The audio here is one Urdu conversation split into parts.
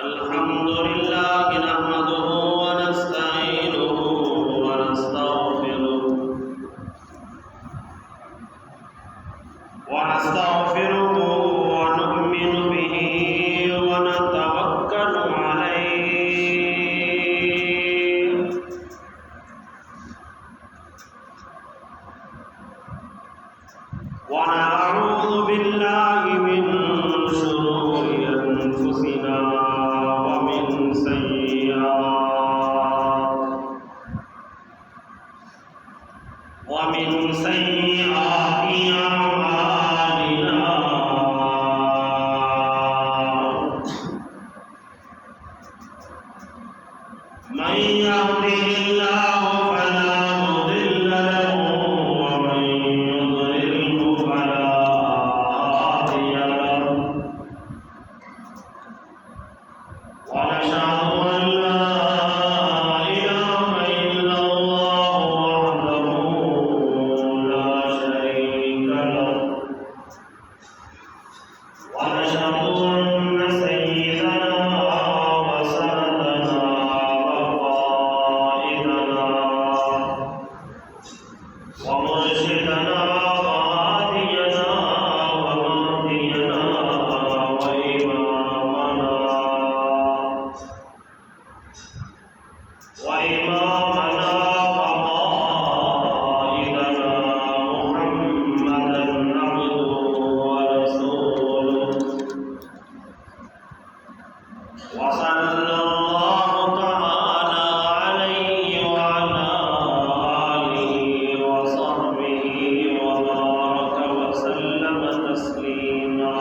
الحمد لله نحمده ونستعينه ونستغفره ونؤمن به ونتوكل عليه ونعوذ بالله من شرور أنفسنا ومن سيئات أعمالنا من يهده الله فلا مضل له ومن يضلله فلا هادي له ونشهد أن لا إله إلا الله وحده لا شريك له ونشهد أن سيدنا وسندنا وقائدنا ومرشدنا وهادينا ومهدينا وإمامنا وقائدنا محمدا عبده ورسوله وصلى الله تعالى عليه وعلى آله وصحبه وبارك وسلم تسليما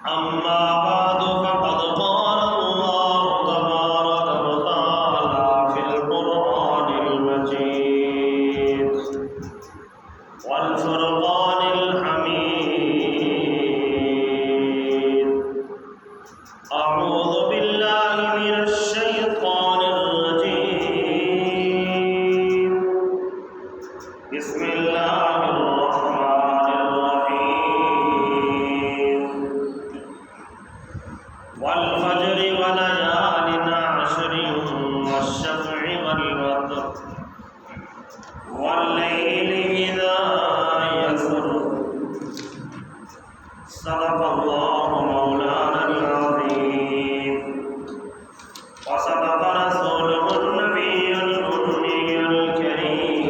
أما بعد فقد قال الله تبارك وتعالى في القرآن المجيد والفرقان الحميد أعوذ بالله من الشيطان الرجيم بسم الله الرحمن الرحيم والفجر وليال عشر والشفع والوتر والليل إذا يسر صدق الله مولانا العظيم وصدق رسوله النبي الأمي الكريم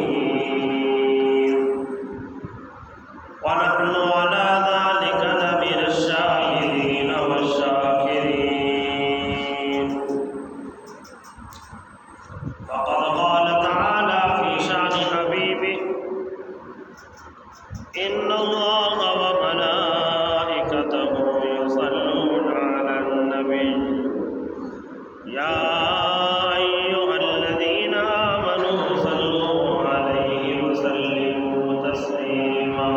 ونحن على ذلك لمن الشاهدين والشاكرين فقد قال تعالى في شأن حبيبه إن الله وملائكته يصلون على النبي يا أيها الذين آمنوا صلوا عليه وسلموا تسليما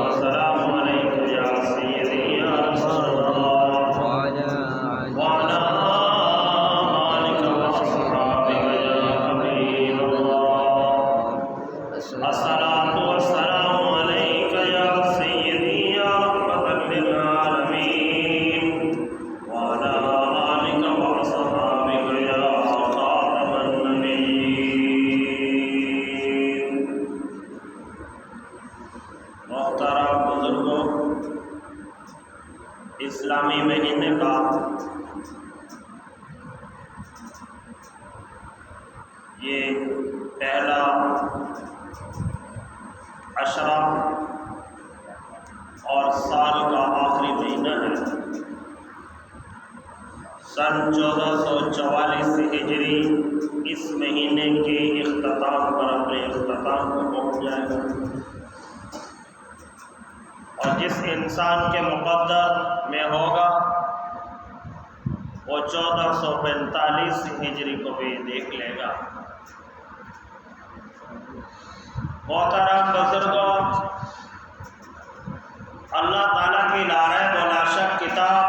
السلام عليك يا سيدي يا رسول الله وعلى آلك وأصحابك يا حبيب الله الصلاة والسلام عليك يا سيدي يا رحمة للعالمين وعلى آلك وأصحابك يا خاتم النبيين محترم بزرگوں اسلامی مہینے کا یہ پہلا عشرہ اور سال کا آخری مہینہ ہے سن 1444 ہجری اس مہینے کے اختتام پر اپنے اختتام کو پہنچ جائے گا اور جس انسان کے مقدر میں ہوگا وہ 1445 ہجری کو بھی دیکھ لے گا۔ محترم بزرگوں، اللہ تعالیٰ کی لا ریب و لا شک کتاب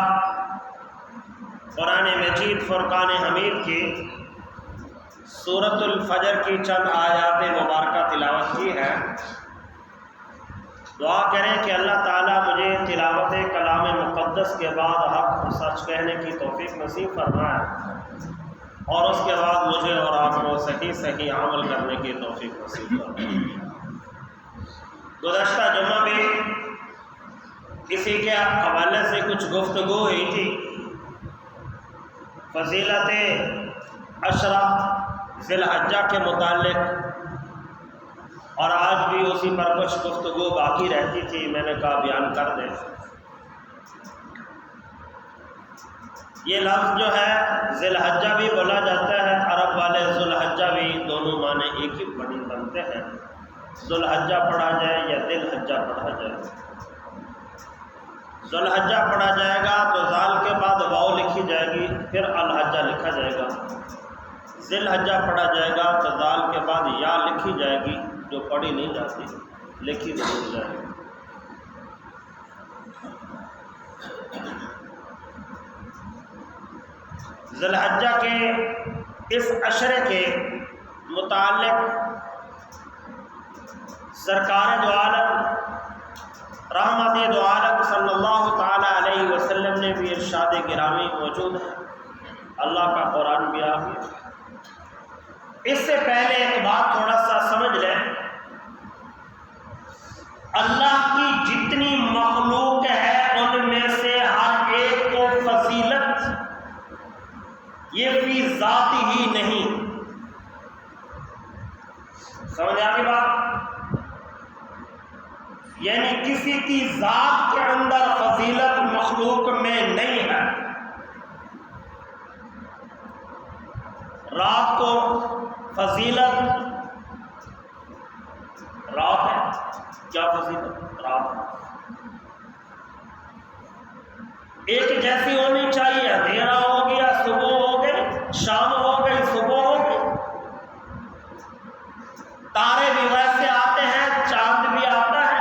قرآن مجید فرقان حمید کی سورۃ الفجر کی چند آیات مبارکہ تلاوت کی ہے۔ دعا کریں کہ اللہ تعالیٰ مجھے تلاوت کلام مقدس کے بعد حق اور سچ کہنے کی توفیق نصیب فرمائے، اور اس کے بعد مجھے اور آپ کو صحیح عمل کرنے کی توفیق نصیب فرمائے۔ گزشتہ جمعہ بھی اسی کے حوالے سے کچھ گفتگو ہوئی تھی، فضیلت عشرہ ذی الحجہ کے متعلق، اور آج بھی اسی پر کچھ گفتگو باقی رہتی تھی، میں نے کہا بیان کر دیں۔ یہ لفظ جو ہے ذی الحجہ بھی بولا جاتا ہے، عرب والے ذو الحجہ بھی، دونوں معنی ایک ہی بنتے ہیں۔ ذو الحجہ پڑھا جائے یا ذی الحجہ پڑھا جائے، ذو الحجہ پڑھا جائے گا تو ذال کے بعد واو لکھی جائے گی، پھر الحجہ لکھا جائے گا۔ ذی الحجہ پڑھا جائے گا تو ذال کے بعد یا لکھی جائے گی، جو پڑھی نہیں جاتی، لکھی ضرور جائے گی۔ ذی الحجہ کے اس عشرے کے متعلق سرکار دو عالم رحمت دو عالم صلی اللہ تعالی علیہ وسلم نے بھی ارشاد گرامی موجود ہے، اللہ کا قرآن بھی آ گیا۔ اس سے پہلے ایک بات تھوڑا سا سمجھ لیں، اللہ کی جتنی مخلوق ہے ان میں سے ہر ایک کو فضیلت یہ فی ذات ہی نہیں، سمجھ آ گئی بات؟ یعنی کسی کی ذات کے اندر فضیلت مخلوق میں نہیں ہے۔ رات کو فضیلت رات ہے، کیا فضیلت رات ہے، ایک جیسی ہونی چاہیے، اندھیرا ہو گیا صبح ہو گئی، شام ہو گئی صبح ہو گئی، تارے بھی ویسے آتے ہیں، چاند بھی آتا ہے،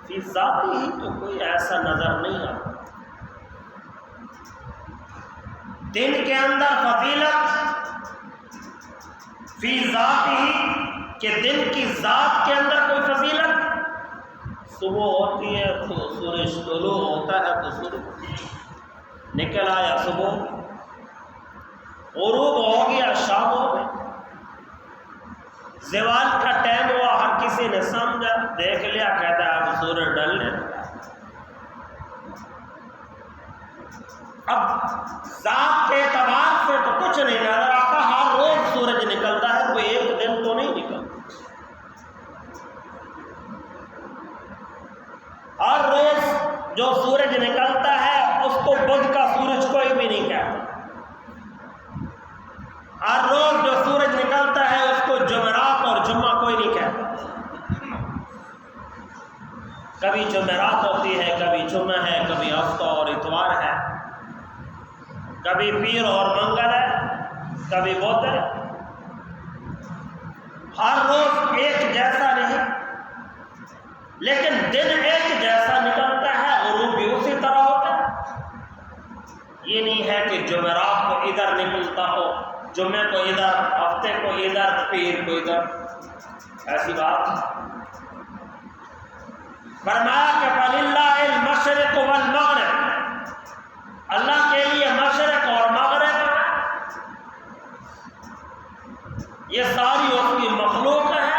فی ذات ہی تو کوئی ایسا نظر نہیں آتا۔ دن کے اندر فضیلت فی ذات ہی، کہ دن کی ذات کے اندر کوئی فضیلت، صبح ہوتی ہے تو سورج طلوع ہوتا ہے تو سورج نکل آیا صبح، غروب ہو گیا شام ہو گئی، زوال کا ٹائم ہوا، ہر کسی نے سمجھا دیکھ لیا، کہتا ہے اب سورج ڈھلنے لگا۔ اب ذات کے اعتبار سے تو کچھ نہیں نظر آتا، ہر روز سورج نکلتا ہے، کوئی ایک دن تو نہیں نکلتا، ہر روز جو سورج نکلتا ہے اس کو بدھ کا سورج کوئی بھی نہیں کہتا، ہر روز جو سورج نکلتا ہے اس کو جمعرات اور جمعہ کوئی نہیں کہتا۔ کبھی جمعرات ہوتی ہے، کبھی جمعہ ہے، کبھی ہفتہ اور اتوار ہے، کبھی پیر اور منگل ہے، کبھی بدھ ہے، ہر روز ایک جیسا نہیں، لیکن دن ایک جیسا نکلتا ہے، غروب بھی اسی طرح ہوتا ہے۔ یہ نہیں ہے کہ جمعرات کو ادھر نکلتا ہو، جمعے کو ادھر، ہفتے کو ادھر، پیر کو ادھر، ایسی بات۔ فرمایا کہ فَلِلَّهِ الْمَشْرِقُ وَالْمَغْرِبُ، اللہ کے لیے مشرق اور مغرب یہ ساری اس کی مخلوق ہے،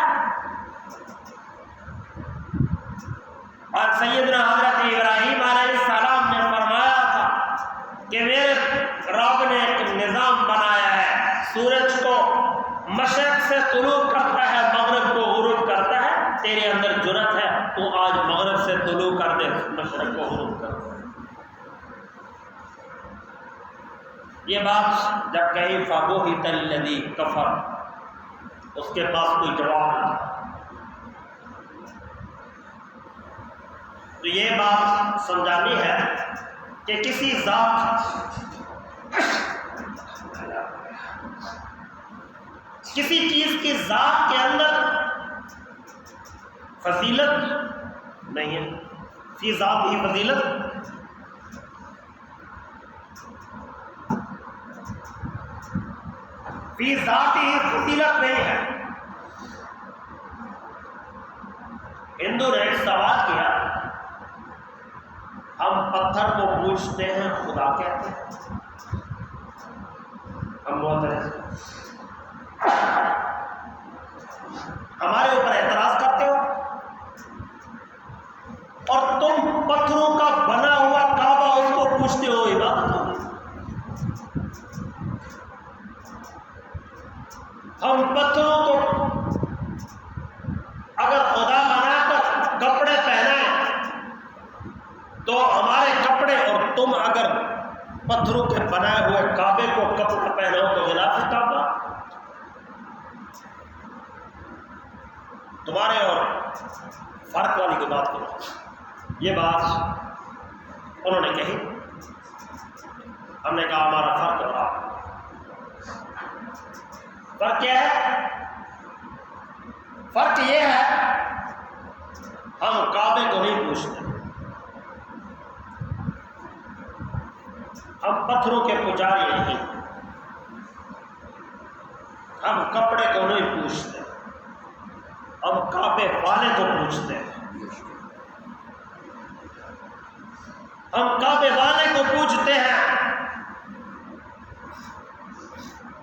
اور سیدنا حضرت ابراہیم علیہ السلام نے فرمایا تھا کہ میرے رب نے ایک نظام بنایا ہے، سورج کو مشرق سے طلوع کرتا ہے، مغرب کو غروب کرتا ہے، تیرے اندر جرأت ہے تو آج مغرب سے طلوع کر دے، مشرق کو غروب کر دے۔ یہ بات جب کہیں فَبُہِتَ الَّذِي كَفَرَ، اس کے پاس کوئی جواب نہیں۔ تو یہ بات سمجھانی ہے کہ کسی ذات، کسی چیز کی ذات کے اندر فضیلت نہیں ہے، فی ذات ہی فضیلت فی ذات ہی فضیلت نہیں ہے۔ ہندو نے ایک سوال کیا، ہم پتھر کو پوجتے ہیں خدا کہتے ہیں، ہم ہمارے اوپر اعتراض کرتے ہو، اور تم پتھروں کا بنا ہوا کعبہ اس کو پوجتے ہو، عبادت ہوگی۔ ہم پتھروں کو اگر خدا بنا کر کپڑے پہنائیں تو ہمارے کپڑے، اور تم اگر پتھروں کے بنائے ہوئے کعبے کو کپڑے پہناؤ تو غلاف کعبہ۔ تمہارے اور فرق والی کی بات کرو، یہ بات انہوں نے کہی، ہم نے کہا ہمارا فرق ہو رہا۔ فرق کیا ہے؟ فرق یہ ہے ہم کعبے کو نہیں پوجتے، ہم پتھروں کے پجاری نہیں، ہم کپڑے کو نہیں پوجتے، ہم کعبے والے کو پوجتے ہیں، ہم کعبے والے کو پوجتے ہیں۔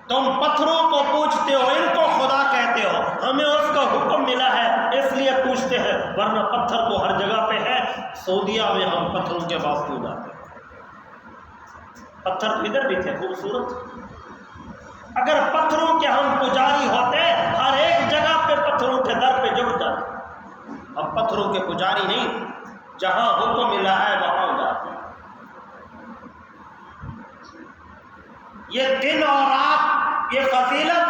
تم پتھروں کو پوجتے ہو، ان کو خدا کہتے ہو، ہمیں اس کا حکم ملا ہے اس لیے پوجتے ہیں، ورنہ پتھر تو ہر جگہ پہ ہے۔ سعودیہ میں ہم پتھروں کے پاس کیوں جاتے ہیں؟ پتھر تو ادھر بھی تھے خوبصورت۔ اگر پتھروں کے ہم پجاری ہوتے ہر ایک جگہ پہ پتھروں کے در پہ جھک جاتے، ہم پتھروں کے پجاری نہیں، جہاں حکم ملا ہے وہاں جاتے ہیں۔ یہ دن اور رات، یہ فضیلت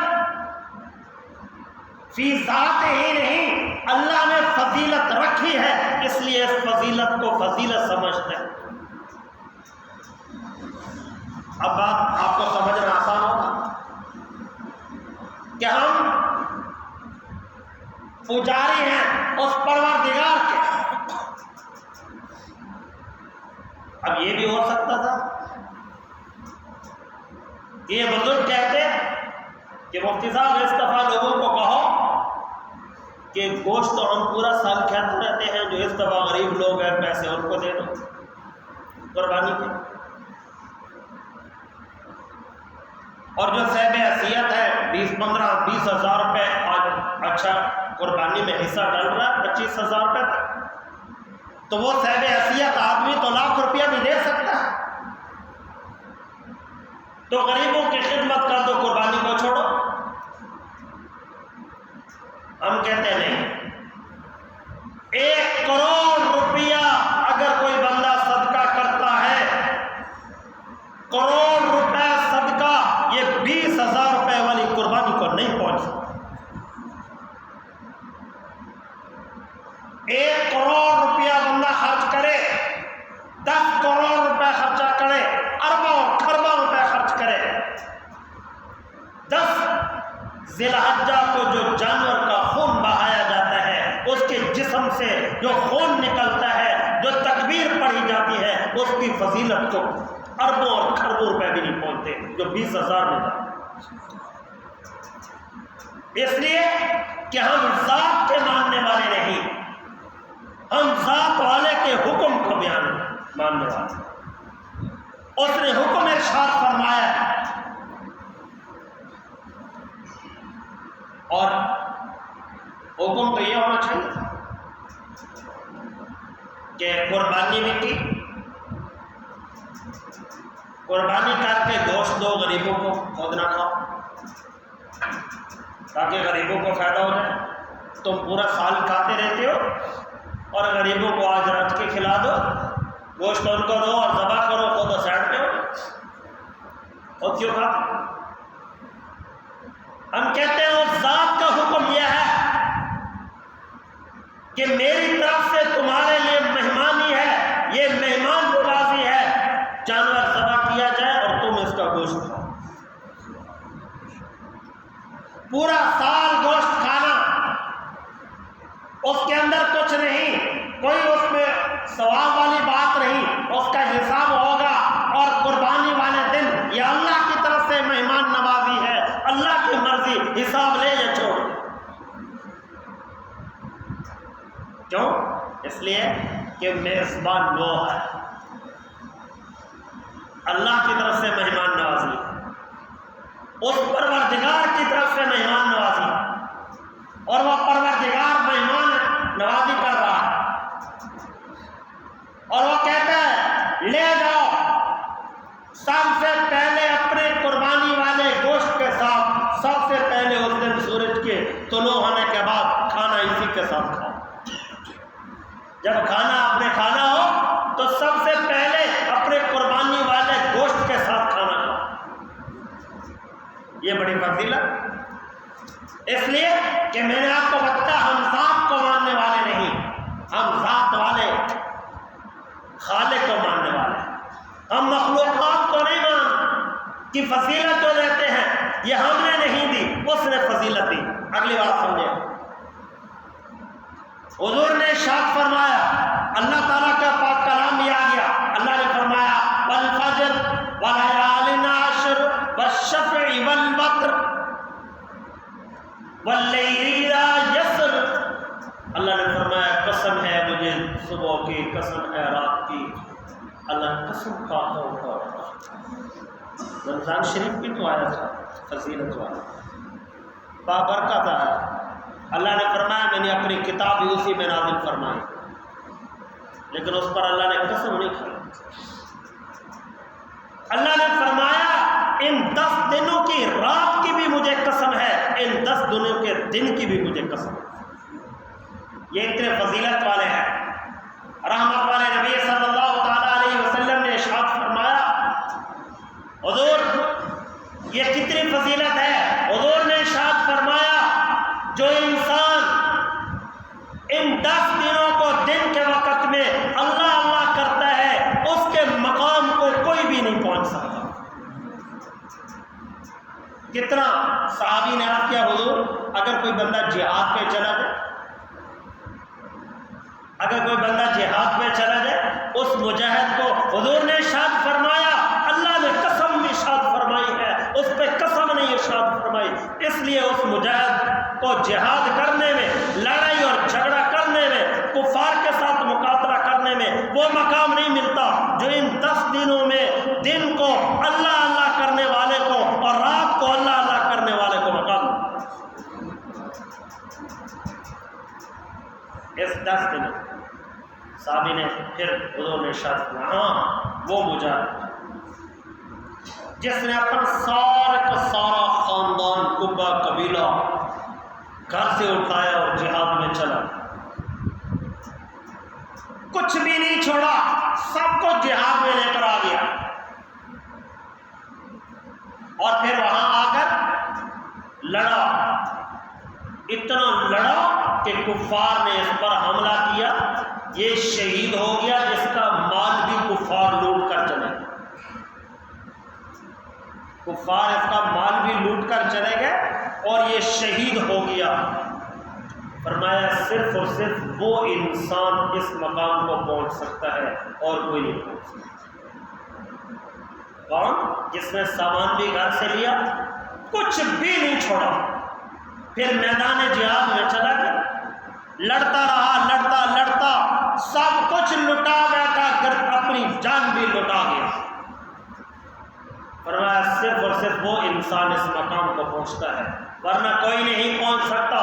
فی ذات ہی نہیں، اللہ نے فضیلت رکھی ہے، اس لیے اس فضیلت کو فضیلت سمجھتے ہیں۔ اب بات آپ کو سمجھنا آسان ہوگا کہ ہم پجاری ہیں اس پروردگار کے۔ اب یہ بھی ہو سکتا تھا کہ یہ بزرگ کہتے کہ مفتی صاحب اس دفعہ لوگوں کو کہو کہ گوشت تو ہم پورا سال کھاتے رہتے ہیں، جو اس دفعہ غریب لوگ ہیں پیسے ان کو دے دو قربانی کے، اور جو صاحب حیثیت ہے 20 ہزار روپے آج اچھا قربانی میں حصہ ڈال رہا ہے 25,000 روپے تک، تو وہ صاحب حیثیت آدمی تو لاکھ روپیہ بھی دے سکتا ہے، تو غریبوں کی خدمت کر دو، قربانی کو چھوڑو۔ ہم کہتے نہیں، 1 کروڑ روپیہ اگر کوئی بندہ صدقہ کرتا ہے، کروڑ روپے صدقہ، یہ 20,000 روپے والی قربانی کو نہیں پہنچ سکتا۔ 1 کروڑ روپیہ بندہ خرچ کرے، 10 کروڑ روپے خرچہ کرے، اربوں کھربوں روپے خرچ کرے، 10 ذی الحجہ کو جو جانور کا خون بہایا جاتا ہے، اس کے جسم سے جو خون نکلتا ہے، جو تکبیر پڑھی جاتی ہے، اس کی فضیلت کو اربوں اور کھربوں روپے بھی نہیں پہنچتے جو 20,000 میں جاتے۔ اس لیے کہ ہم ذات کے ماننے والے نہیں، ہم ذات والے کے حکم کو ماننے والے۔ اس نے حکم ارشاد فرمایا، اور حکم تو یہ ہونا چاہیے تھا کہ قربانی بھی کی، قربانی کر کے گوشت دو، غریبوں کو خود نہ کھاؤ، تاکہ غریبوں کو فائدہ ہو جائے۔ تم پورا سال کھاتے رہتے ہو اور غریبوں کو آج رکھ کے کھلا دو، گوشت ان کو دو اور ذبح کرو، خود سائڈ پہ ہو، خود کیوں کھاتے؟ ہم کہتے ہیں اس ذات کا حکم یہ ہے کہ میری طرف سے تمہارے لیے مہمانی ہے، یہ مہمان نوازی ہے، جانور ذبح کیا جائے اور تم اس کا گوشت کھاؤ۔ پورا سال گوشت کھانا، اس کے اندر کچھ نہیں، کوئی اس میں ثواب والی بات نہیں، اس کا حساب ہوگا، اور قربانی والے دن یہ اللہ کی طرف سے مہمان نوازی ہے، اللہ اس لیے کہ میزبان وہ ہے، اللہ کی طرف سے مہمان نوازی، اس پروردگار کی طرف سے مہمان نوازی، اور وہ پروردگار مہمان نوازی کر رہا ہے، اور وہ کہتا ہے لے جاؤ سب سے پہلے اپنے قربانی والے گوشت کے ساتھ، سب سے پہلے اس دن سورج کے طلوع ہونے کے بعد کھانا اسی کے ساتھ کھاؤ۔ جب کھانا آپ نے کھانا ہو تو سب سے پہلے اپنے قربانی والے گوشت کے ساتھ کھانا کھاؤ۔ یہ بڑی فضیلت، اس لیے کہ میں نے آپ کو بتایا ہم ذات کو ماننے والے نہیں، ہم ذات والے خالق کو ماننے والے، ہم مخلوقات کو نہیں مان کہ فضیلت جو دیتے ہیں یہ ہم نے نہیں دی، اس نے فضیلت دی۔ اگلی بات سمجھے، حضور نے ارشاد فرمایا، اللہ تعالیٰ کا پاک کلام بھی آ گیا، اللہ نے فرمایا والفجر وليال عشر والشفع والوتر واللیل اذا یسر، اللہ نے فرمایا قسم ہے مجھے صبح کی، قسم ہے رات کی، اللہ قسم کھاتا ہوتا۔ رمضان شریف بھی تو آیا تھا فضیلت والا، بابرکت آیا، اللہ نے فرمایا میں نے اپنی کتاب بھی اسی میں نازل فرمائی، لیکن اس پر اللہ نے قسم نہیں کھائی۔ اللہ نے فرمایا ان 10 دنوں کی رات کی بھی مجھے قسم ہے، ان 10 دنوں کے دن کی بھی مجھے قسم ہے۔ یہ اتنے فضیلت والے ہیں۔ رحمت والے نبی صلی اللہ تعالیٰ علیہ وسلم نے ارشاد فرمایا، حضور یہ کتنی فضیلت ہے، حضور نے ارشاد فرمایا جو انسان ان 10 دنوں کو دن کے وقت میں اللہ اللہ کرتا ہے اس کے مقام کو کوئی بھی نہیں پہنچ سکتا۔ کتنا صحابی نے عرض کیا حضور اگر کوئی بندہ جہاد پہ چلا جائے، اگر کوئی بندہ جہاد پہ چلا جائے اس مجاہد کو، حضور نے ارشاد فرمایا اللہ نے قسم ارشاد فرمائی ہے، اس پہ قسم نہیں ارشاد فرمائی، اس لیے اس مجاہد کو جہاد کرنے میں، لڑائی اور جھگڑا کرنے میں، کفار کے ساتھ مقابلہ کرنے میں وہ مقام نہیں ملتا جو ان 10 دنوں میں دن کو اللہ اللہ کرنے والے کو اور رات کو اللہ اللہ کرنے والے کو مقام ملتا۔ اس 10 دنوں صحابی نے پھر حضور نے ارشاد فرمایا ہاں وہ مجاہد جس نے اپنا سارا کا سارا خاندان قبہ قبیلہ گھر سے اٹھایا اور جہاد میں چلا، کچھ بھی نہیں چھوڑا، سب کو جہاد میں لے کر آ گیا، اور پھر وہاں آ کر لڑا، اتنا لڑا کہ کفار نے اس پر حملہ کیا، یہ شہید ہو گیا، اس کا مال بھی کفار لوٹ کر چلے گئے، کفار اس کا مال بھی لوٹ کر چلے گئے اور یہ شہید ہو گیا۔ فرمایا صرف اور صرف وہ انسان اس مقام کو پہنچ سکتا ہے اور کوئی نہیں پہنچ سکتا۔ کون؟ جس نے سامان بھی گھر سے لیا، کچھ بھی نہیں چھوڑا، پھر میدان جہاد میں چلا گیا، لڑتا رہا، لڑتا لڑتا سب کچھ لٹا بیٹھا، اپنی جان بھی لٹا گیا۔ فرمایا صرف اور صرف وہ انسان اس مقام کو پہنچتا ہے، ورنہ کوئی نہیں پہنچ سکتا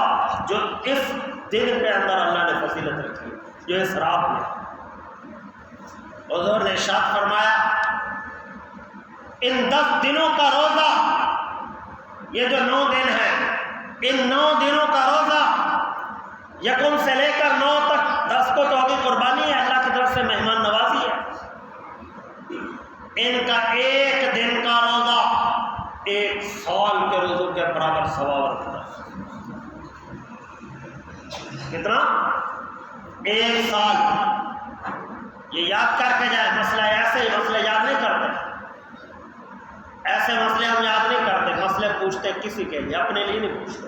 جو اس دن کے اندر اللہ نے فضیلت رکھی، جو اس رات میں۔ حضور نے ارشاد فرمایا ان 10 دنوں کا روزہ، یہ جو 9 دن ہیں، ان 9 دنوں کا روزہ یکم سے لے کر 9 تک، 10 کو تو ابھی قربانی ہے، اللہ کی طرف سے مہمان نوازی ہے، ان کا ایک دن کا روزہ 1 سال کے روزوں کے برابر ثواب رکھتا ہے۔ کتنا؟ 1 سال۔ یہ یاد کر کے جائے، مسئلہ ایسے ہی مسئلے یاد نہیں کرتے، ایسے مسئلے ہم یاد نہیں کرتے، مسئلے پوچھتے کسی کے لیے، اپنے لیے نہیں پوچھتے۔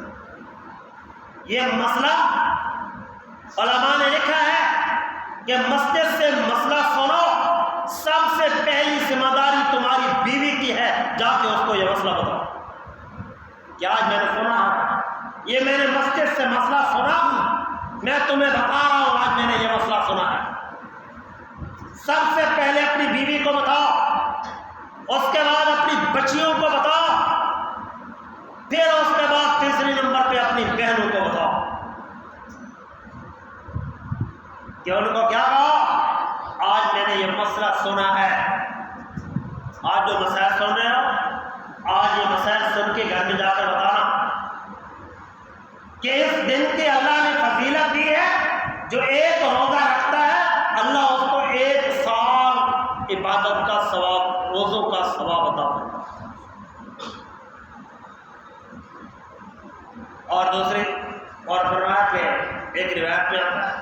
یہ مسئلہ علماء نے لکھا ہے کہ مسجد سے مسئلہ سنو، سب سے پہلی ذمہ داری تمہاری بیوی کی ہے، جا کے اس کو یہ مسئلہ بتاؤ کہ آج میں نے سنا، یہ میں نے مسجد سے مسئلہ سنا، میں تمہیں بتا رہا ہوں آج میں نے نے یہ مسئلہ سنا ہے، سب سے پہلے اپنی بیوی کو بتاؤ، اس کے بعد اپنی بچیوں کو بتاؤ، پھر اس کے بعد تیسرے نمبر پہ اپنی بہنوں کو بتاؤ کہ ان کو کیا کہا، آج میں نے یہ مسئلہ سنا ہے۔ آج جو مسائل سن رہے ہو، آج یہ مسائل سن کے گھر میں جا کر بتانا کہ اس دن کی اللہ نے فضیلت دی ہے، جو ایک روزہ رکھتا ہے اللہ اس کو 1 سال عبادت کا ثواب، روزوں کا ثواب عطا کرتا ہے۔ اور دوسری اور فرمایا کہ ایک روایت میں آتا ہے،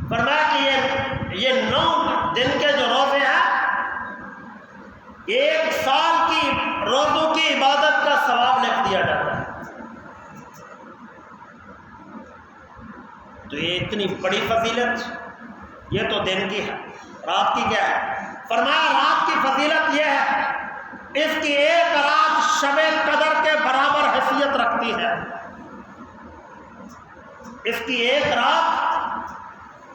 فرمایا کہ یہ 9 دن کے جو روزے ہیں 1 سال کی روزوں کی عبادت کا ثواب لکھ دیا جاتا ہے۔ تو یہ اتنی بڑی فضیلت، یہ تو دن کی ہے، رات کی کیا ہے؟ فرمایا رات کی فضیلت یہ ہے، اس کی 1 رات شب قدر کے برابر حیثیت رکھتی ہے۔ اس کی 1 رات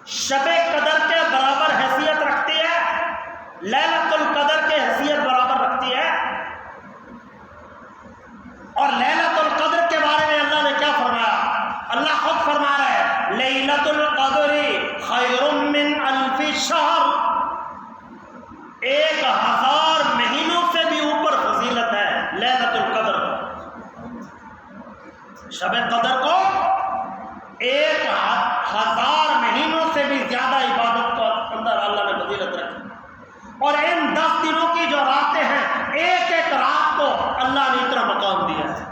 شب قدر کے برابر حیثیت رکھتی ہے، لیلۃ القدر کے حیثیت برابر رکھتی ہے۔ اور لیلۃ القدر کے بارے میں اللہ نے کیا فرمایا؟ اللہ خود فرما رہا ہے لیلۃ القدر خیر من 1000 شہر، 1000 مہینوں سے بھی اوپر فضیلت ہے لیلۃ القدر کو۔ شب قدر کو 1000 مہینوں سے بھی زیادہ عبادت کو اندر اللہ نے فضیلت رکھی۔ اور ان 10 دنوں کی جو راتیں ہیں، ایک ایک رات کو اللہ نے اتنا مقام دیا ہے۔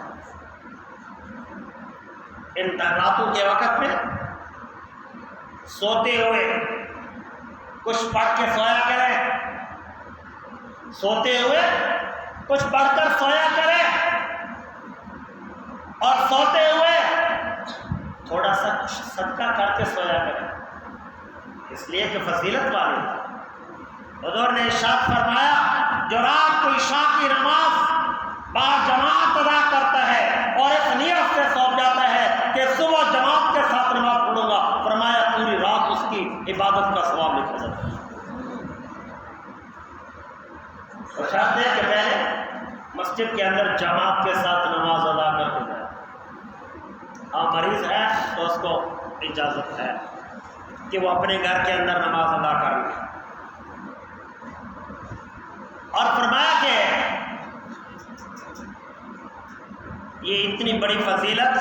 ان راتوں کے وقت میں سوتے ہوئے کچھ پڑھ کے سویا کریں، سوتے ہوئے کچھ پڑھ کر سویا کریں، اور سوتے ہوئے تھوڑا سا صدقہ کر کے سویا کریں، اس لیے کہ فضیلت والی ہے۔ حضور نے ارشاد فرمایا جو رات کو عشاء کی نماز با جماعت ادا کرتا ہے اور اس نیت سے سو جاتا ہے کہ صبح جماعت کے ساتھ نماز پڑھوں گا، فرمایا پوری رات اس کی عبادت کا ثواب لکھا جاتا ہے۔ اور شرط ہے کہ پہلے مسجد کے اندر جماعت کے ساتھ نماز ادا کر کے جائے۔ مریض ہے تو اس کو اجازت ہے کہ وہ اپنے گھر کے اندر نماز ادا کر لے۔ اور فرمایا کہ یہ اتنی بڑی فضیلت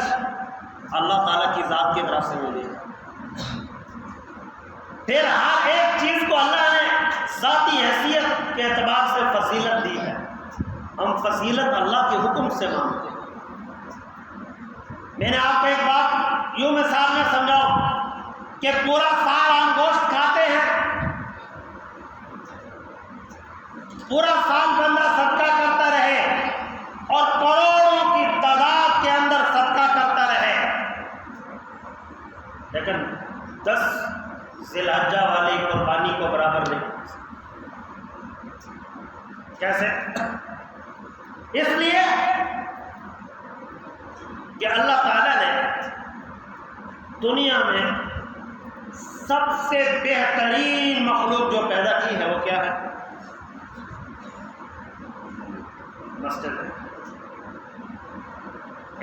اللہ تعالیٰ کی ذات کی طرف سے ملی ہے۔ پھر ہر ایک چیز کو اللہ نے ذاتی حیثیت کے اعتبار سے فضیلت دی ہے۔ ہم فضیلت اللہ کے حکم سے مانتے ہیں۔ میں نے آپ کو ایک بات یوں مثال میں سمجھاؤں کہ پورا سال ہم گوشت کھاتے ہیں، پورا سال بندہ صدقہ کرتا رہے اور کروڑوں کی تعداد کے اندر صدقہ کرتا رہے، لیکن 10 ذی الحجہ والی قربانی کو برابر نہیں۔ کیسے؟ اس لیے کہ اللہ تعالیٰ نے دنیا میں سب سے بہترین مخلوق جو پیدا کی ہے وہ کیا ہے؟ مسجد ہے۔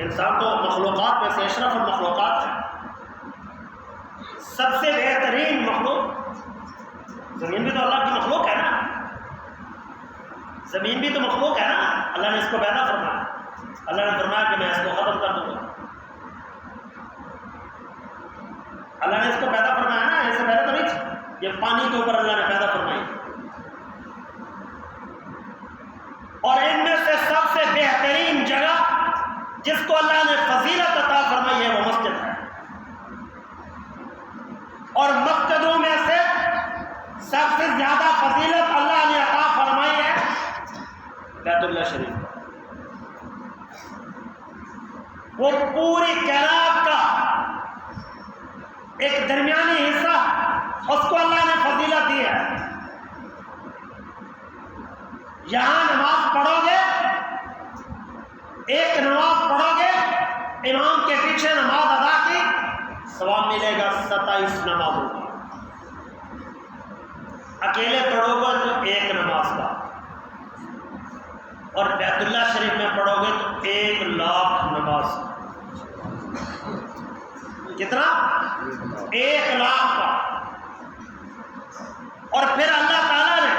انسان تو مخلوقات میں سے اشرف المخلوقات ہے، سب سے بہترین مخلوق۔ زمین بھی تو اللہ کی مخلوق ہے نا، زمین بھی تو مخلوق ہے نا، اللہ نے اس کو پیدا فرمایا۔ اللہ نے فرمایا کہ میں اس کو ختم کر دوں گا۔ اللہ نے اس کو پیدا فرمایا نا، اس سے پہلے تو نہیں تھی، یہ پانی کے اوپر اللہ نے پیدا فرمائی۔ اور ان میں سے سب سے بہترین جگہ جس کو اللہ نے فضیلت عطا فرمائی ہے وہ مسجد ہے۔ اور مسجدوں میں سے سب سے زیادہ فضیلت اللہ نے عطا فرمائی ہے بیت اللہ شریف۔ وہ پوری کائنات کا ایک درمیانی حصہ، اس کو اللہ نے فضیلت دی ہے۔ یہاں نماز پڑھو گے، ایک نماز پڑھو گے، امام کے پیچھے نماز ادا کی، ثواب ملے گا 27 نمازوں کا۔ اکیلے پڑھو گے تو ایک نماز کا، اور بیت اللہ شریف میں پڑھو گے تو 1,00,000 نماز کا۔ کتنا؟ 1,00,000 کا۔ اور پھر اللہ تعالیٰ نے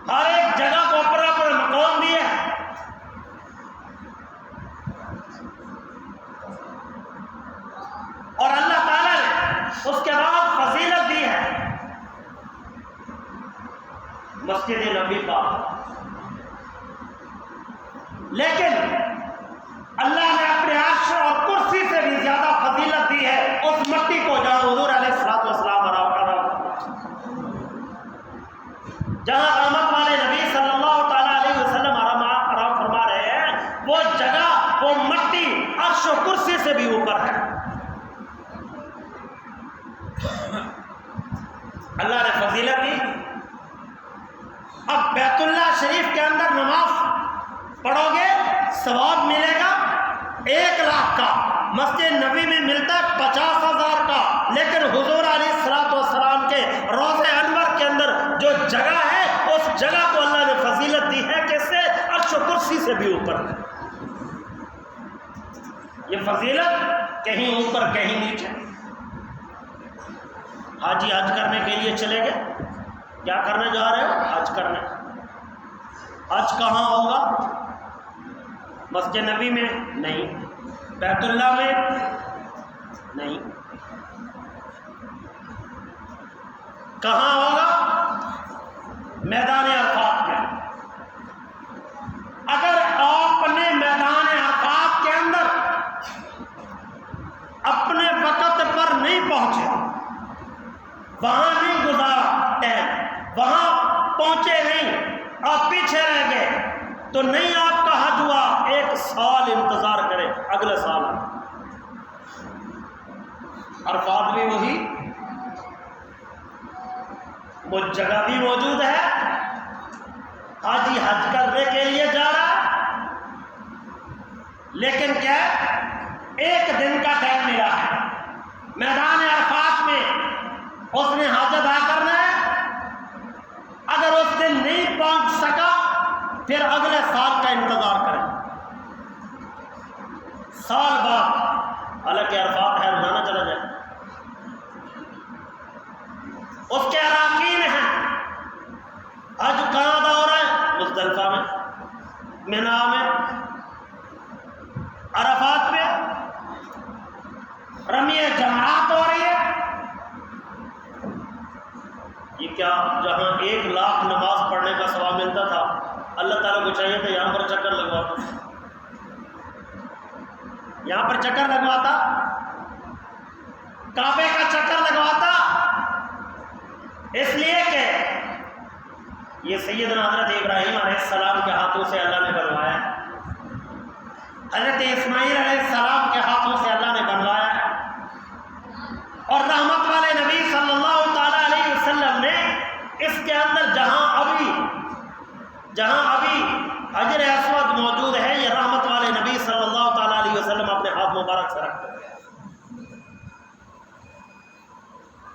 ہر ایک جگہ کو اپنا اپنا مقام دیا ہے۔ اور اللہ تعالیٰ نے اس کے بعد فضیلت دی ہے مسجد نبی پاک۔ لیکن اللہ نے اپنے عرش اور کرسی سے بھی زیادہ فضیلت دی ہے اس مٹی کو جہاں حضور علیہ السلام جہاں رحمت والے نبی صلی اللہ تعالیٰ علیہ وسلم آرام فرما رہے ہیں، وہ جگہ، وہ مٹی عرش و کرسی سے بھی اوپر ہے۔ اللہ نے فضیلت دی۔ اب بیت اللہ شریف کے اندر نماز پڑھو گے ثواب ملے گا 1,00,000 کا، مسجد نبی میں ملتا ہے 50,000 کا، لیکن حضور علیہ السلام کے روضہ انور کے اندر جو جگہ ہے اس جگہ کو اللہ نے فضیلت دی ہے کہ سے عرش و کرسی سے بھی اوپر ہے۔ یہ فضیلت کہیں اوپر کہیں نیچے۔ حاجی حج کرنے کے لیے چلے گئے، کیا کرنے جا رہے ہو؟ حج کرنے۔ حج کہاں ہوگا؟ مسجد نبی میں نہیں، بیت اللہ میں نہیں، کہاں ہوگا؟ میدان عرفات میں۔ اگر آپ نے میدان عرفات کے اندر اپنے وقت پر نہیں پہنچے، وہاں نہیں گزارا ٹائم، وہاں پہنچے نہیں، آپ پیچھے رہ گئے، تو نہیں آپ کا حج ہوا۔ 1 سال انتظار کرے، اگلے سال۔ عرفات بھی وہی، وہ جگہ بھی موجود ہے، حاجی حج کرنے کے لیے جا رہا ہے، لیکن کیا ہے؟ 1 دن کا ٹائم ملا ہے میدان عرفات میں، اس نے حج ادا کرنا ہے۔ اگر اس دن نہیں پہنچ سکا پھر اگلے سال کا انتظار کریں، سال بعد، حالانکہ عرفات ہے، روزانہ چلا جائے۔ اس کے اراکین ہیں، حج کہاں ادا ہو رہا ہے؟ مزدلفہ میں، مینا میں، عرفات میں رمی جمرات ہو رہی ہے۔ یہ کیا جہاں 1,00,000 نماز پڑھنے کا ثواب ملتا تھا، اللہ تعالیٰ کو چاہیے تھا یہاں پر چکر لگواتا، یہاں پر چکر لگواتا، کعبے کا چکر لگواتا، اس لیے کہ یہ سیدنا حضرت ابراہیم علیہ السلام کے ہاتھوں سے اللہ نے بنوایا ہے، حضرت اسماعیل علیہ السلام کے ہاتھوں سے اللہ نے بنوایا ہے، اور رحمت والے نبی صلی اللہ تعالیٰ علیہ وسلم نے اس کے اندر جہاں ابھی حجر اسود موجود ہے، یہ رحمت والے نبی صلی اللہ تعالیٰ علیہ وسلم اپنے ہاتھ مبارک سے رکھتے ہیں۔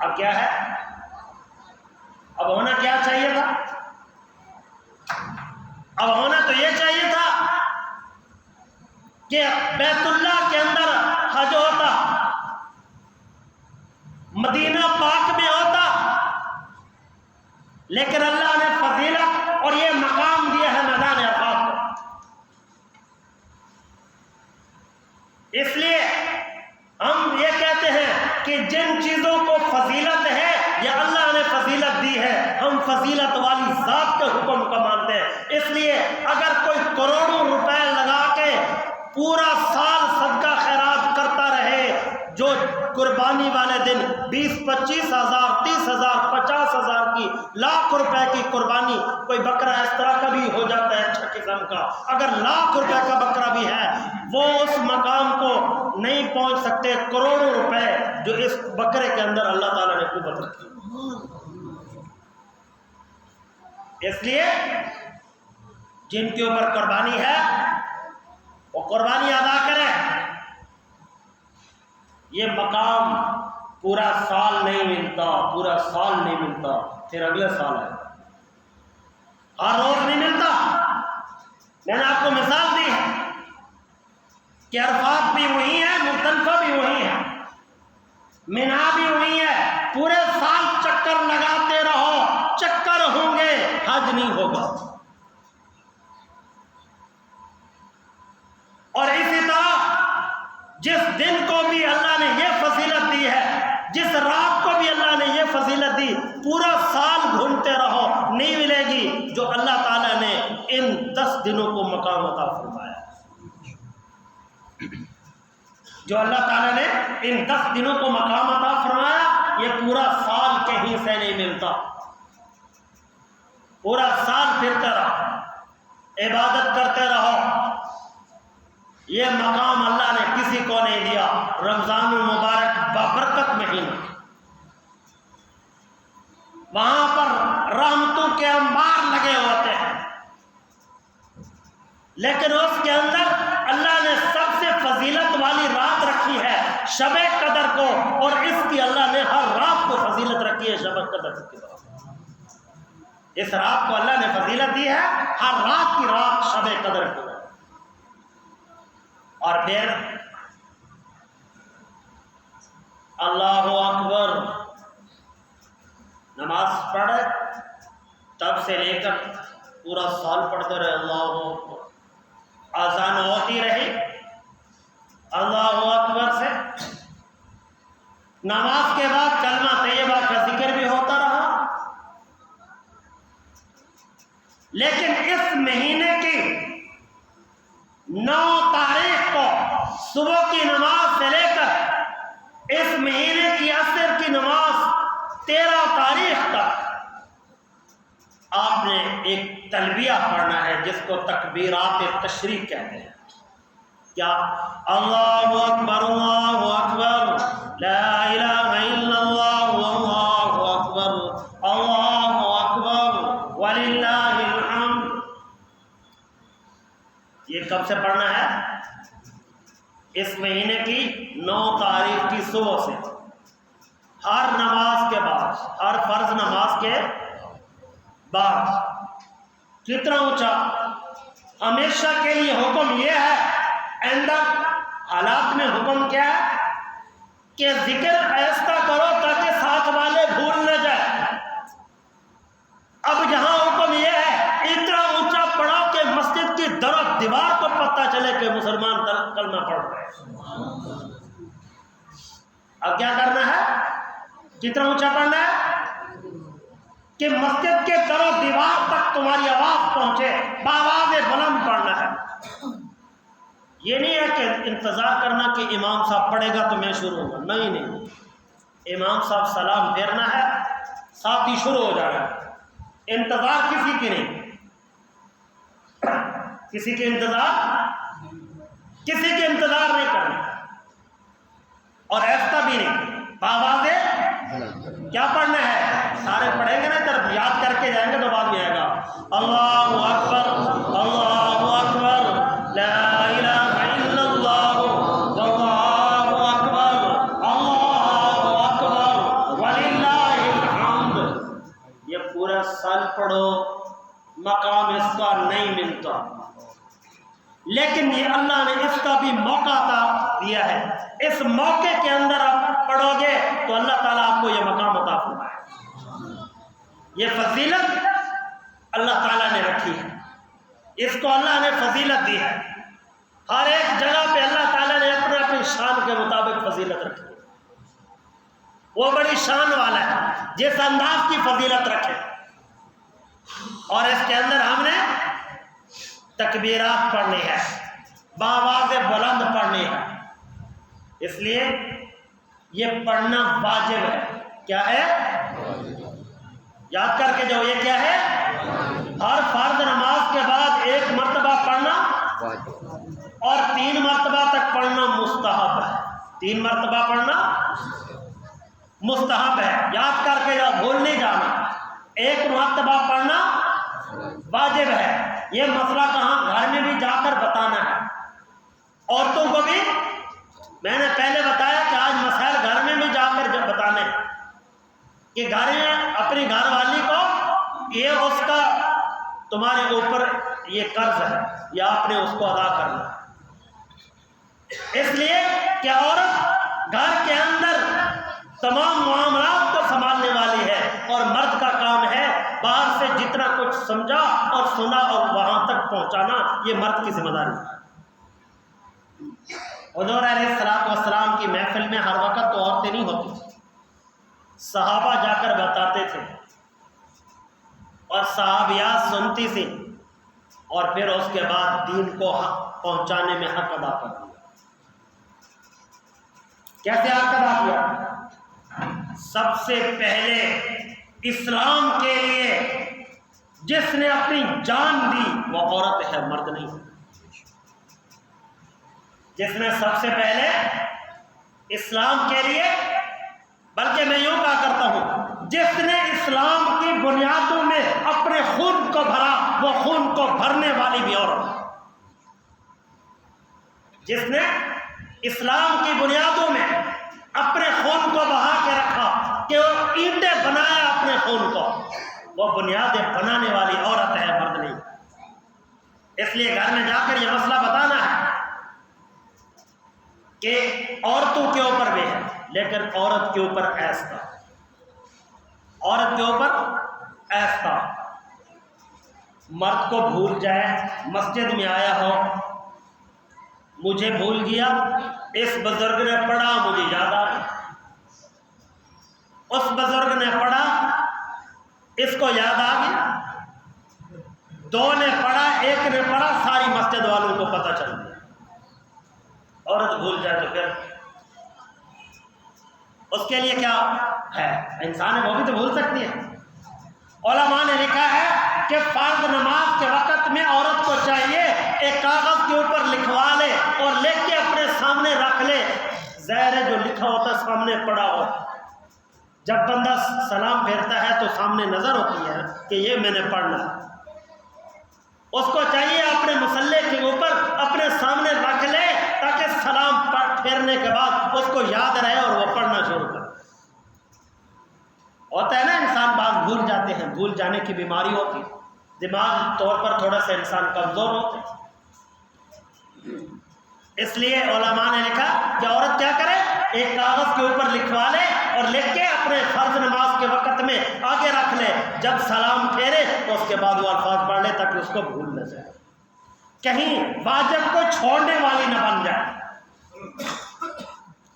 اب کیا ہے؟ اب ہونا کیا چاہیے تھا؟ اب ہونا تو یہ چاہیے تھا کہ بیت اللہ کے اندر حج ہوتا، مدینہ پاک میں ہوتا، لیکن اللہ نے فضیلت اور یہ مقام دیا ہے میدان عرفات کو۔ اس لیے ہم یہ کہتے ہیں کہ جن چیزوں کو فضیلت ہے یہ اللہ نے فضیلت دی ہے، ہم فضیلت والی ذات کے حکم کو مانتے ہیں۔ اس لیے اگر کوئی کروڑوں روپے لگا کے پورا سال صدقہ خیرات کرتا رہے، جو قربانی والے دن 20-25 ہزار 30 ہزار 50 ہزار کی لاکھ روپے کی قربانی، کوئی بکرا اس طرح کا بھی ہو جاتا ہے اچھا قسم کا، اگر لاکھ روپے کا بکرا بھی ہے، وہ اس مقام کو نہیں پہنچ سکتے کروڑوں روپے جو اس بکرے کے اندر اللہ تعالیٰ نے قوت رکھی۔ اس لیے جن کے اوپر قربانی ہے وہ قربانی ادا کرے، یہ مقام پورا سال نہیں ملتا، پورا سال نہیں ملتا۔ پھر اگلے سال ہے. ہر روز نہیں ملتا. میں نے آپ کو مثال دی ہے کہ عرفات بھی وہی ہے، مزدلفہ بھی وہی ہے، مینا بھی وہی ہے. پورے سال چکر لگاتے رہو، چکر ہوں گے، حج نہیں ہوگا. اور اسی طرح جس دن کو بھی اللہ نے یہ فضیلت دی ہے، جس رات کو بھی اللہ نے یہ فضیلت دی، پورا سال گھومتے رہو، نہیں ملے گی جو اللہ تعالیٰ نے ان 10 دنوں کو مقام عطا فرمایا. جو اللہ تعالیٰ نے ان 10 دنوں کو مقام عطا فرمایا، یہ پورا سال کہیں سے نہیں ملتا. پورا سال پھرتے رہو، عبادت کرتے رہو. یہ مقام اللہ نے کسی کو نہیں دیا. رمضان المبارک بابرکت مہینہ، وہاں پر رحمتوں کے انبار لگے ہوتے ہیں، لیکن اس کے اندر اللہ نے سب سے فضیلت والی رات رکھی ہے شب قدر کو، اور اس کی اللہ نے ہر رات کو فضیلت رکھی ہے شب قدر کی طرف. اس رات کو اللہ نے فضیلت دی ہے، ہر رات کی رات شب قدر کی. اور پھر اللہ اکبر نماز پڑھے تب سے لے کر پورا سال پڑھتے رہے. اللہ اکبر، اذان ہوتی رہی اللہ اکبر سے، نماز کے بعد کلمہ طیبہ کا ذکر بھی ہوتا رہا. لیکن اس مہینے کی 9 تاریخ کو صبح کی نماز سے لے کر اس مہینے کی عصر کی نماز 13 تاریخ تک آپ نے ایک تلبیہ پڑھنا ہے جس کو تکبیرات تشریق کہتے ہیں. کیا؟ اللہ اکبر اللہ اکبر لا الہ الا اللہ اللہ اکبر اللہ اکبر وللہ الحمد. یہ کب سے پڑھنا ہے؟ اس مہینے کی 9 تاریخ کی صبح سے، ہر نماز کے بعد، ہر فرض نماز کے بعد. کتنا اونچا! ہمیشہ کے لیے حکم یہ ہے. آئندہ حالات میں حکم کیا ہے کہ ذکر ایسا کرو تاکہ ساتھ والے بھول نہ جائے. اب یہاں حکم یہ ہے اتنا اونچا پڑھو کہ مسجد کی در و دیوار کو پتہ چلے کہ مسلمان کلمہ پڑھ رہے ہیں. اب کیا کرنا ہے؟ کتنا اونچا پڑھنا ہے کہ مسجد کے در و دیوار تک تمہاری آواز پہنچے، بآواز بلند پڑھنا ہے. یہ نہیں ہے کہ انتظار کرنا کہ امام صاحب پڑھے گا تو میں شروع ہوں گا. نہیں، امام صاحب سلام پھیرنا ہے، ساتھ ہی شروع ہو جانا ہے. انتظار کسی کی نہیں، کسی کے انتظار نہیں کرنا، اور ایسا بھی نہیں. بآواز کیا پڑھنا ہے؟ سارے پڑھیں گے نا، طرف یاد کر کے جائیں گے تو بعد میں آئے گا. اللہ اکبر اللہ اکبر لا الہ الا اللہ واللہ اکبر اللہ اکبر وللہ الحمد. یہ پورا سال پڑھو، مقام اس کا نہیں ملتا، لیکن یہ اللہ نے اس کا بھی موقع عطا دیا ہے. اس موقع کے اندر آپ پڑھو گے تو اللہ تعالیٰ آپ کو یہ مقام عطا فرمائے. یہ فضیلت اللہ تعالیٰ نے رکھی ہے، اس کو اللہ نے فضیلت دی ہے. ہر ایک جگہ پہ اللہ تعالیٰ نے اپنی شان کے مطابق فضیلت رکھی ہے. وہ بڑی شان والا ہے جس انداز کی فضیلت رکھے. اور اس کے اندر ہم نے تکبیرات پڑھنی ہے، بآواز بلند پڑھنی ہے. اس لیے یہ پڑھنا واجب ہے. کیا ہے؟ یاد کر کے جو یہ کیا ہے؟ ہر فرض نماز کے بعد 1 مرتبہ پڑھنا اور 3 مرتبہ تک پڑھنا مستحب ہے. 3 مرتبہ پڑھنا مستحب ہے. یاد کر کے بھول نہیں جانا. 1 مرتبہ پڑھنا واجب ہے. یہ مسئلہ کہاں؟ گھر میں بھی جا کر بتانا ہے. عورتوں کو بھی میں نے پہلے بتایا کہ آج مسائل گھر میں بھی جا کر بتانے کہ گھر میں اپنی گھر والی یہ اس کا تمہارے اوپر یہ قرض ہے، یا آپ نے اس کو ادا کرنا ہے۔ اس لیے کہ عورت گھر کے اندر تمام معاملات کو سنبھالنے والی ہے، اور مرد کا کام ہے باہر سے جتنا کچھ سمجھا اور سنا اور وہاں تک پہنچانا، یہ مرد کی ذمہ داری ہے۔ حضور علیہ السلام کی محفل میں ہر وقت تو عورتیں نہیں ہوتی، صحابہ جا کر بتاتے تھے اور صحابیات سنتی تھی، اور پھر اس کے بعد دین کو حق پہنچانے میں حق ادا کر دیا۔ کیسے حق ادا کیا؟ سب سے پہلے اسلام کے لیے جس نے اپنی جان دی وہ عورت ہے، مرد نہیں۔ جس نے سب سے پہلے اسلام کے لیے، بلکہ میں یوں کہا کرتا ہوں، جس نے اسلام کی بنیادوں میں اپنے خون کو بھرا وہ خون کو بھرنے والی بھی عورت ہے۔ جس نے اسلام کی بنیادوں میں اپنے خون کو بہا کے رکھا کہ وہ اینٹیں بنایا اپنے خون کو، وہ بنیادیں بنانے والی عورت ہے، مرد نہیں۔ اس لیے گھر میں جا کر یہ مسئلہ بتانا ہے کہ عورتوں کے اوپر بھی ہے، لیکن عورت کے اوپر ایسا، عورت کے اوپر ایسا مرد کو بھول جائے، مسجد میں آیا ہو، مجھے بھول گیا، اس بزرگ نے پڑھا مجھے یاد آ گیا، اس بزرگ نے پڑھا اس کو یاد آ گیا، دو نے پڑھا ایک نے پڑھا، ساری مسجد والوں کو پتہ چل گیا۔ عورت بھول جائے تو پھر اس کے لیے کیا ہے؟ انسان ہے، وہ بھی تو بھول سکتی ہے۔ علماء نے لکھا ہے کہ فرض نماز کے وقت میں عورت کو چاہیے ایک کاغذ کے اوپر لکھوا لے اور لکھ کے اپنے سامنے رکھ لے، ظاہر ہے جو لکھا ہوتا ہے سامنے پڑا ہو، جب بندہ سلام پھیرتا ہے تو سامنے نظر ہوتی ہے کہ یہ میں نے پڑھنا ہے۔ اس کو چاہیے اپنے مصلی کے اوپر اپنے سامنے رکھ لے تاکہ سلام پھیرنے کے بعد اس کو یاد رہے اور وہ پڑھنا شروع کرے۔ ہوتا ہے نا انسان بعض بھول جاتے ہیں، بھول جانے کی بیماری ہوتی ہے، دماغ طور پر تھوڑا سا انسان کمزور ہوتے ہیں۔ اس لیے علماء نے لکھا کہ عورت کیا کرے، ایک کاغذ کے اوپر لکھوا لے اور لکھ کے اپنے فرض نماز کے وقت میں آگے رکھ لے، جب سلام پھیرے تو اس کے بعد وہ الفاظ پڑھ لے تاکہ اس کو بھول نہ جائے، کہیں واجب کو چھوڑنے والی نہ بن جائے،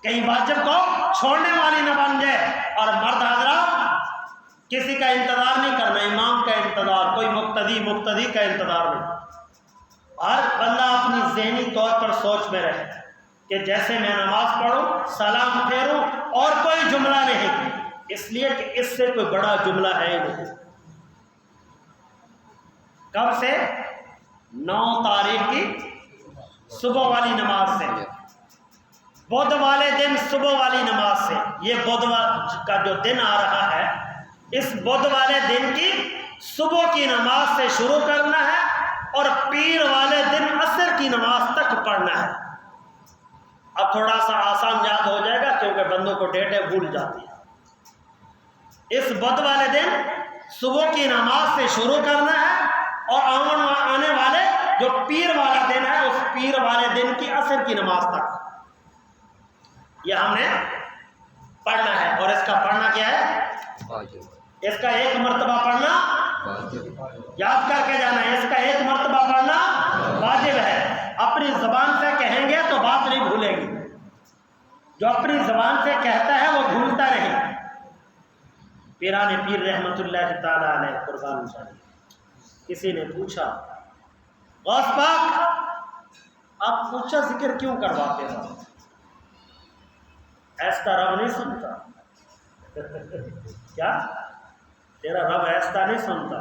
کہیں واجب کو چھوڑنے والی نہ بن جائے۔ اور مرد حضرات کسی کا انتظار نہیں کرنا، امام کا انتظار، کوئی مقتدی کا انتظار نہیں۔ ہر بندہ اپنی ذہنی طور پر سوچ میں رہے کہ جیسے میں نماز پڑھوں، سلام پھیروں اور کوئی جملہ نہیں، اس لیے کہ اس سے کوئی بڑا جملہ ہے ہی نہیں۔ کب سے؟ 9 تاریخ کی صبح والی نماز سے، بدھ والے دن صبح والی نماز سے۔ یہ بدھ کا جو دن آ رہا ہے، اس بدھ والے دن کی صبح کی نماز سے شروع کرنا ہے اور پیر والے دن عصر کی نماز تک پڑھنا ہے۔ اب تھوڑا سا آسان یاد ہو جائے گا کیونکہ بندوں کو ڈیٹیں بھول جاتی ہیں۔ اس بدھ والے دن صبح کی نماز سے شروع کرنا ہے اور آنے والے جو پیر والا دن ہے اس پیر والے دن کی عصر کی نماز تک یہ ہم نے پڑھنا ہے۔ اور اس کا پڑھنا کیا ہے؟ اس کا ایک مرتبہ پڑھنا یاد کر کے جانا ہے، اس کا ایک مرتبہ پڑھنا واجب ہے۔ اپنی زبان سے کہیں گے تو بات نہیں بھولے گی، جو اپنی زبان سے کہتا ہے وہ بھولتا نہیں۔ پیران پیر رحمت اللہ تعالی علیہ قربان جائے، کسی نے پوچھا غوث پاک آپ اونچا ذکر کیوں کرواتے ہو؟ ایسا رب نہیں سنتا کیا؟ تیرا رب ایسا نہیں سنتا؟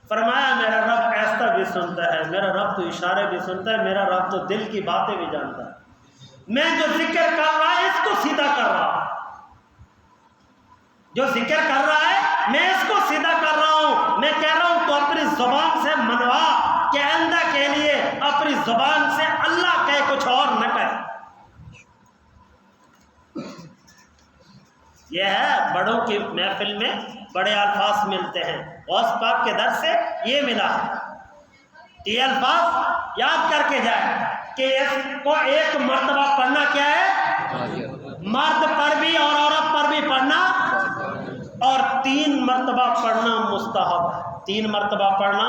فرمایا میرا رب ایسا بھی سنتا ہے، میرا رب تو اشارے بھی سنتا ہے، میرا رب تو دل کی باتیں بھی جانتا ہے۔ میں جو ذکر کر رہا ہے اس کو سیدھا کر رہا ہوں، جو ذکر کر رہا ہے میں اس کو سیدھا کر رہا ہوں۔ میں کہہ رہا ہوں تو اپنی زبان سے منوا کہ آئندہ کے لیے اپنی زبان سے اللہ کہے، کچھ اور نہ کہے۔ یہ ہے بڑوں کی محفل میں بڑے الفاظ ملتے ہیں، غوث پاک کے در سے یہ ملا ہے۔ یہ الفاظ یاد کر کے جائے کہ اس کو ایک مرتبہ پڑھنا کیا ہے؟ مرد پر بھی اور عورت پر بھی پڑھنا، اور 3 مرتبہ پڑھنا مستحب ہے۔ 3 مرتبہ پڑھنا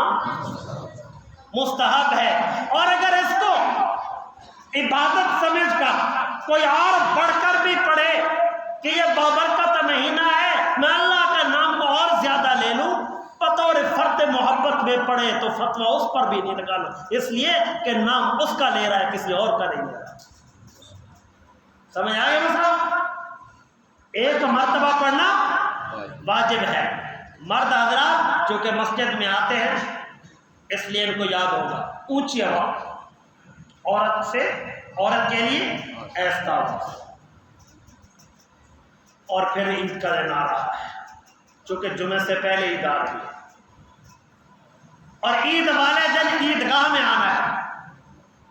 مستحب ہے۔ اور اگر اس کو عبادت سمجھ کر کوئی اور بڑھ کر بھی پڑھے کہ یہ بابرکت مہینہ ہے، میں اللہ کا نام کو اور زیادہ لے لوں، بطور فرد محبت میں پڑھے تو فتویٰ اس پر بھی نہیں لگانا، اس لیے کہ نام اس کا لے رہا ہے، کسی اور کا نہیں لے رہا۔ سمجھ آئے مسئلہ؟ ایک مرتبہ پڑھنا واجب ہے۔ مرد حضرات چونکہ مسجد میں آتے ہیں اس لیے ان کو یاد ہوگا، اونچی آواز، عورت کے لیے ایسا آواز۔ اور پھر عید کا دن آ رہا ہے، چونکہ جمعے سے پہلے عید آ رہی ہے، اور عید والے دن عیدگاہ میں آنا ہے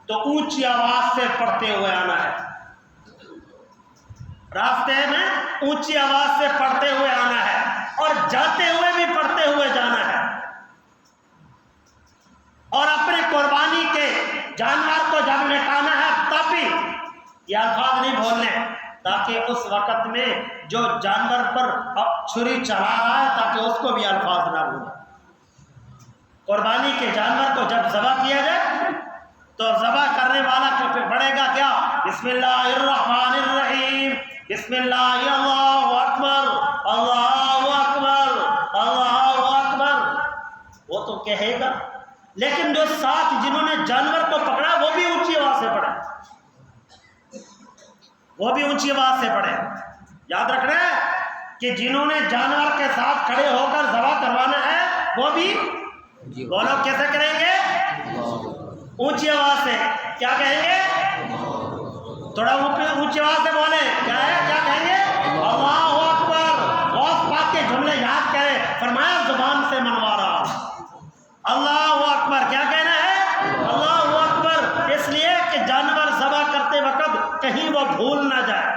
تو اونچی آواز سے پڑھتے ہوئے آنا ہے، راستے میں اونچی آواز سے پڑھتے ہوئے آنا ہے، اور جاتے ہوئے بھی پڑھتے ہوئے جانا ہے، اور اپنے قربانی کے جانور کو جب لٹانا ہے تب بھی یہ الفاظ نہیں بولنے، تاکہ اس وقت میں جو جانور پر چھری چلا رہا ہے تاکہ اس کو بھی الفاظ نہ بھولے۔ قربانی کے جانور کو جب ذبح کیا جائے تو ذبح کرنے والا پڑھے گا کیا؟ بسم اللہ الرحمن الرحیم، بسم اللہ، اللہ اکبر، اللہ اکبر، اللہ اکبر، وہ تو کہے گا، لیکن جو ساتھ جنہوں نے جانور کو پکڑا وہ بھی اونچی آواز سے پڑھے، وہ بھی اونچی آواز سے پڑھے۔ یاد رکھ رہے ہیں کہ جنہوں نے جانور کے ساتھ کھڑے ہو کر ذبح کروانا ہے وہ بھی بولو کیسے کریں گے؟ اونچی آواز سے۔ کیا کہیں گے؟ تھوڑا اونچی آواز سے بولیں، کیا ہے؟ کیا کہیں گے؟ اللہ اکبر۔ غوث پاک کے جملے یاد کریں، فرمایا زبان سے منوا رہا، اللہ اکبر۔ کیا کہنا ہے؟ اللہ اکبر، اس لیے کہ جانور ذبح کرتے وقت کہیں وہ بھول نہ جائے،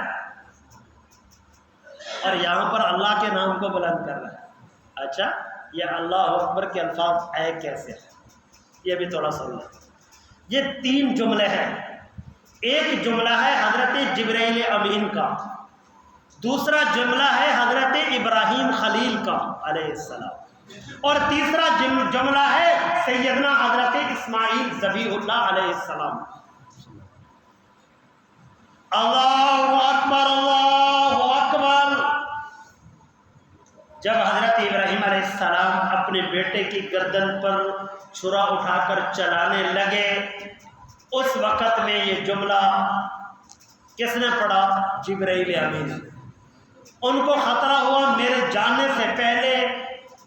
اور یہاں پر اللہ کے نام کو بلند کر رہا ہے۔ اچھا، یہ اللہ اکبر کے الفاظ آئے کیسے ہیں؟ یہ بھی تھوڑا سن لیں۔ یہ 3 جملے ہیں۔ ایک جملہ ہے حضرت جبرائیل امین کا، دوسرا جملہ ہے حضرت ابراہیم خلیل کا علیہ السلام، اور تیسرا جملہ ہے سیدنا حضرت اسماعیل ذبیح اللہ علیہ السلام۔ اللہ اکبر، اللہ اکبر۔ جب حضرت ابراہیم علیہ السلام اپنے بیٹے کی گردن پر چھرا اٹھا کر چلانے لگے، اس وقت میں یہ جملہ کس نے پڑھا؟ جبرائیل امین۔ ان کو خطرہ ہوا میرے جانے سے پہلے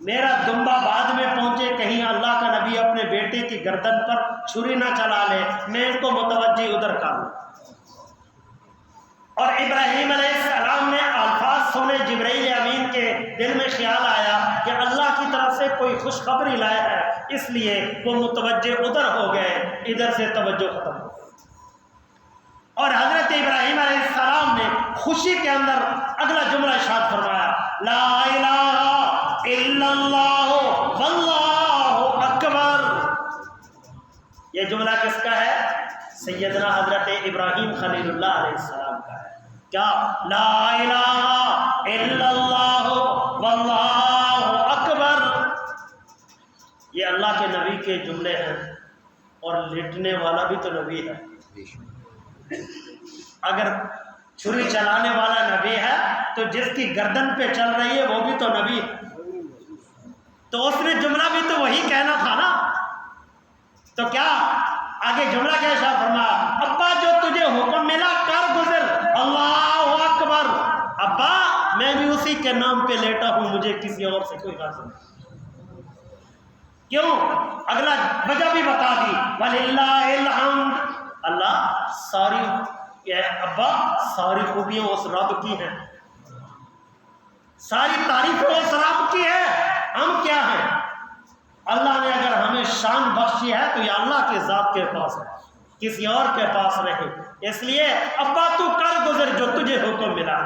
میرا دمبا بعد میں پہنچے، کہیں اللہ کا نبی اپنے بیٹے کی گردن پر چھری نہ چلا لے، میں ان کو متوجہ ادھر کروں۔ اور ابراہیم علیہ السلام نے الفاظ سنے، جبرائیل امین کے دل میں خیال آیا کہ اللہ کی طرف سے کوئی خوشخبری لایا ہے، اس لیے وہ متوجہ ادھر ہو گئے، ادھر سے توجہ ختم ہو گئی۔ اور حضرت ابراہیم علیہ السلام نے خوشی کے اندر اگلا جملہ ارشاد فرمایا، لا الہ الا اللہ واللہ اکبر۔ یہ جملہ کس کا ہے؟ سیدنا حضرت ابراہیم خلیل اللہ علیہ السلام کا ہے۔ کیا؟ لا الہ الا اللہ واللہ اکبر۔ یہ اللہ کے نبی کے جملے ہیں، اور لٹنے والا بھی تو نبی ہے۔ اگر چھری چلانے والا نبی ہے تو جس کی گردن پہ چل رہی ہے وہ بھی تو نبی ہے، تو اس نے جملہ بھی تو وہی کہنا تھا نا۔ تو کیا آگے جملہ کیسا فرمایا؟ ابا جو تجھے حکم ملا کر گزر، اللہ اکبر۔ ابا میں بھی اسی کے نام پہ لیٹا ہوں، مجھے کسی اور سے کوئی غرض نہیں۔ کیوں؟ اگلا وجہ بھی بتا دی، وَلِلَّهِ الْحَمْدُ۔ اللہ ساری، ابا ساری خوبیاں اس رب کی ہیں، ساری تعریفیں اس رب کی ہے، ہم کیا ہیں؟ اللہ نے اگر ہمیں شان بخشی ہے تو یہ اللہ کے ذات کے پاس ہے، کسی اور کے پاس نہیں۔ اس لیے ابا تو کر گزر جو تجھے حکم ملا۔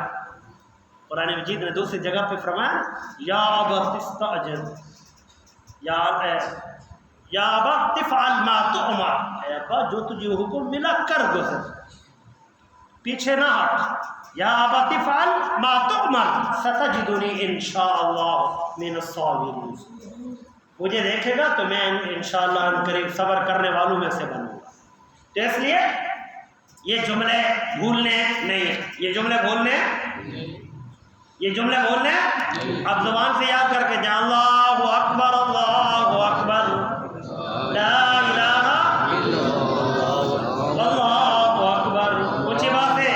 قرآن مجید نے دوسری جگہ پہ فرمایا، یا ابت استعجل یا ابا تفعل ما تؤمر، اے ابا جو تجھے حکم ملا کر گزر، پیچھے نہ ہٹ۔ یا ابا تفعل ما تؤمر ستجدنی انشاءاللہ من الصابرین، مجھے دیکھے گا تو میں انشاءاللہ ان قریب صبر کرنے والوں میں سے بنوں گا۔ تو اس لیے یہ جملے بھولنے نہیں ہیں، یہ جملے بھولنے اب زبان سے یاد کر کے جا، اللہ اکبر اللہ اکبر لا الہ الا اللہ اکبر، اونچی بات ہے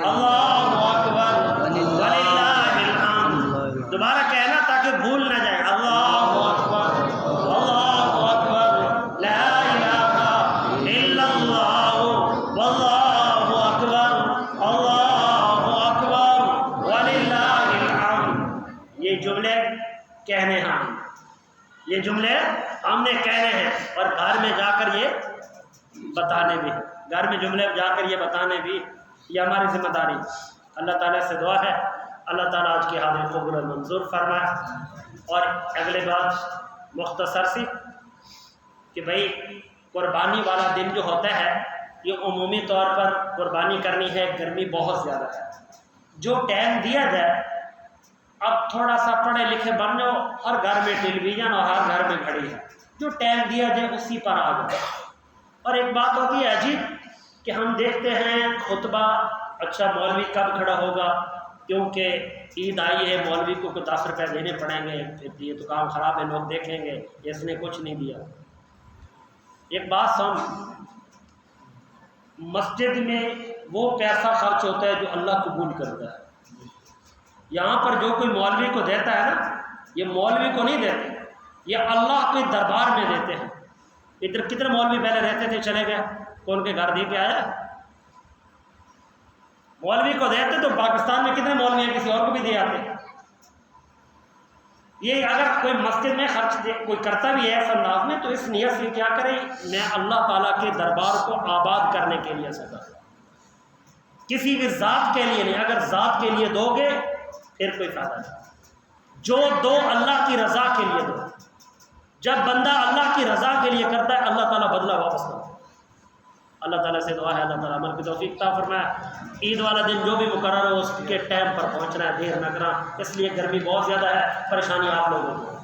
اللہ اکبر وللہ الحمد، دوبارہ کہنا تاکہ بھول نہ جائے، اللہ اکبر لا الہ الا اللہ واللہ اکبر وللہ الحمد۔ یہ جملے کہنے ہیں، یہ جملے ہم نے کہنے ہیں، اور گھر میں جا کر یہ بتانے بھی، گھر میں جملے جا کر یہ بتانے بھی، یہ ہماری ذمہ داری۔ اللہ تعالیٰ سے دعا ہے اللہ تعالیٰ آج کی حاضری قبول و منظور فرمائے۔ اور اگلے بات مختصر سی کہ بھئی قربانی والا دن جو ہوتا ہے یہ عمومی طور پر قربانی کرنی ہے، گرمی بہت زیادہ ہے، جو ٹائم دیا جائے، اب تھوڑا سا پڑھے لکھے بن جاؤ، ہر گھر میں ٹیلی ویژن اور ہر گھر میں گھڑی ہے، جو ٹائم دیا جائے اسی پر آ جاؤ۔ اور ایک بات ہوتی ہے عجیب کہ ہم دیکھتے ہیں خطبہ، اچھا مولوی کب کھڑا ہوگا، کیونکہ عید آئی ہے، مولوی کو 10 روپے دینے پڑیں گے، پھر یہ تو کام خراب ہے، لوگ دیکھیں گے اس نے کچھ نہیں دیا۔ ایک بات سمجھ، مسجد میں وہ پیسہ خرچ ہوتا ہے جو اللہ قبول کرتا ہے۔ یہاں پر جو کوئی مولوی کو دیتا ہے نا، یہ مولوی کو نہیں دیتے، یہ اللہ کے دربار میں دیتے ہیں۔ ادھر کتنے مولوی پہلے رہتے تھے، چلے گئے، کون کے گھر دے کے آیا؟ مولوی کو دیتے تو پاکستان میں کتنے مولوی ہیں، کسی اور کو بھی دے آتے۔ یہ اگر کوئی مسجد میں خرچ کوئی کرتا بھی ہے اس انداز میں، تو اس نیت سے کیا کرے، میں اللہ تعالیٰ کے دربار کو آباد کرنے کے لیے صدقہ، کسی بھی ذات کے لیے نہیں۔ اگر ذات کے لیے دو گے پھر کوئی فائدہ نہیں، جو دو اللہ کی رضا کے لیے دو۔ جب بندہ اللہ کی رضا کے لیے کرتا ہے اللہ تعالیٰ بدلہ واپس کرتا ہے۔ اللہ تعالیٰ سے دعا ہے اللہ تعالیٰ عمل کی توفیق عطا فرمائے۔ عید والا دن جو بھی مقرر ہو اس کے ٹائم پر پہنچنا ہے، دیر نہ کرنا، اس لیے گرمی بہت زیادہ ہے، پریشانی آپ لوگوں کو۔